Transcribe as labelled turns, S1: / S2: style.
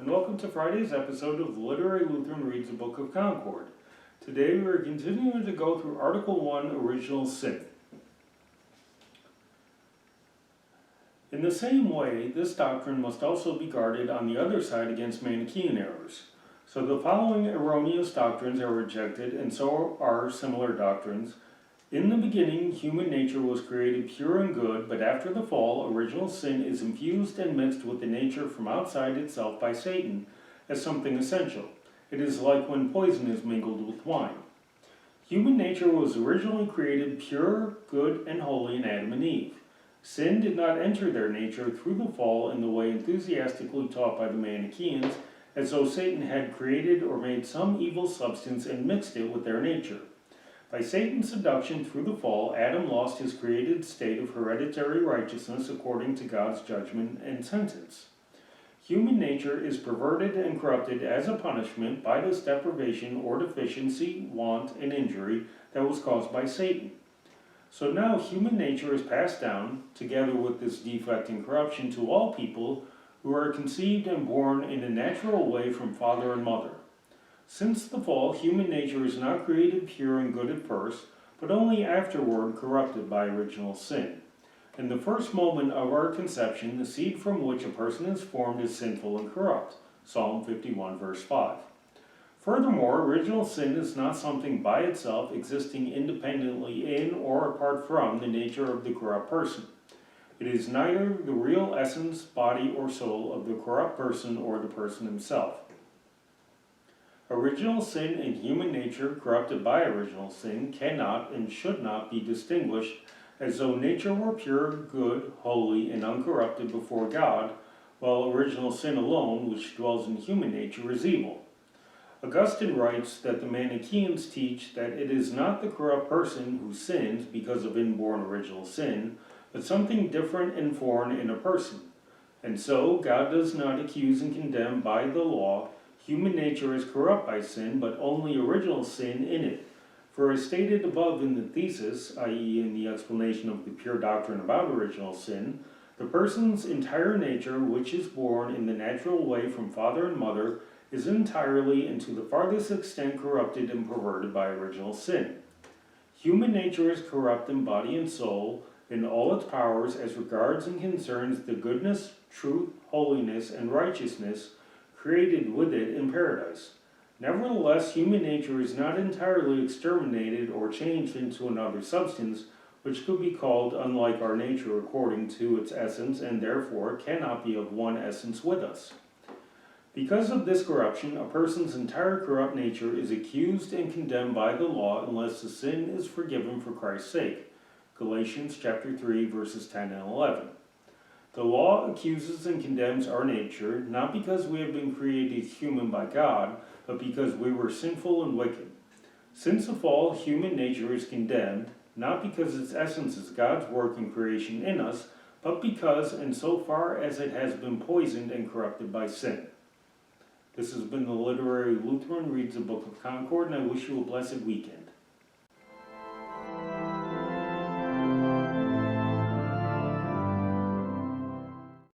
S1: and welcome to Friday's episode of Literary Lutheran Reads the Book of Concord. Today we are continuing to go through Article 1, Original Sin. In the same way, this doctrine must also be guarded on the other side against Manichaean errors. So the following erroneous doctrines are rejected, and so are similar doctrines. In the beginning, human nature was created pure and good, but after the fall, original sin is infused and mixed with the nature from outside itself by Satan as something essential. It is like when poison is mingled with wine. Human nature was originally created pure, good, and holy in Adam and Eve. Sin did not enter their nature through the fall in the way enthusiastically taught by the Manichaeans, as though Satan had created or made some evil substance and mixed it with their nature. By Satan's seduction through the fall, Adam lost his created state of hereditary righteousness according to God's judgment and sentence. Human nature is perverted and corrupted as a punishment by this deprivation or deficiency, want, and injury that was caused by Satan. So now human nature is passed down, together with this defect and corruption, to all people who are conceived and born in a natural way from father and mother. Since the fall, human nature is not created pure and good at first, but only afterward corrupted by original sin. In the first moment of our conception, the seed from which a person is formed is sinful and corrupt. Psalm 51, verse 5. Furthermore, original sin is not something by itself existing independently in or apart from the nature of the corrupt person. It is neither the real essence, body, or soul of the corrupt person or the person himself. Original sin and human nature corrupted by original sin cannot and should not be distinguished as though nature were pure, good, holy, and uncorrupted before God, while original sin alone, which dwells in human nature, is evil. Augustine writes that the Manichaeans teach that it is not the corrupt person who sins because of inborn original sin, but something different and foreign in a person. And so, God does not accuse and condemn by the law. Human nature is corrupt by sin, but only original sin in it. For as stated above in the thesis, i.e. in the explanation of the pure doctrine about original sin, the person's entire nature, which is born in the natural way from father and mother, is entirely and to the farthest extent corrupted and perverted by original sin. Human nature is corrupt in body and soul, in all its powers as regards and concerns the goodness, truth, holiness, and righteousness created with it in paradise. Nevertheless, human nature is not entirely exterminated or changed into another substance, which could be called unlike our nature according to its essence, and therefore cannot be of one essence with us. Because of this corruption, a person's entire corrupt nature is accused and condemned by the law unless the sin is forgiven for Christ's sake. Galatians chapter 3, verses 10 and 11. The law accuses and condemns our nature, not because we have been created human by God, but because we were sinful and wicked. Since the fall, human nature is condemned, not because its essence is God's work and creation in us, but because, and so far as it has been poisoned and corrupted by sin. This has been the Literary Lutheran Reads the Book of Concord, and I wish you a blessed weekend.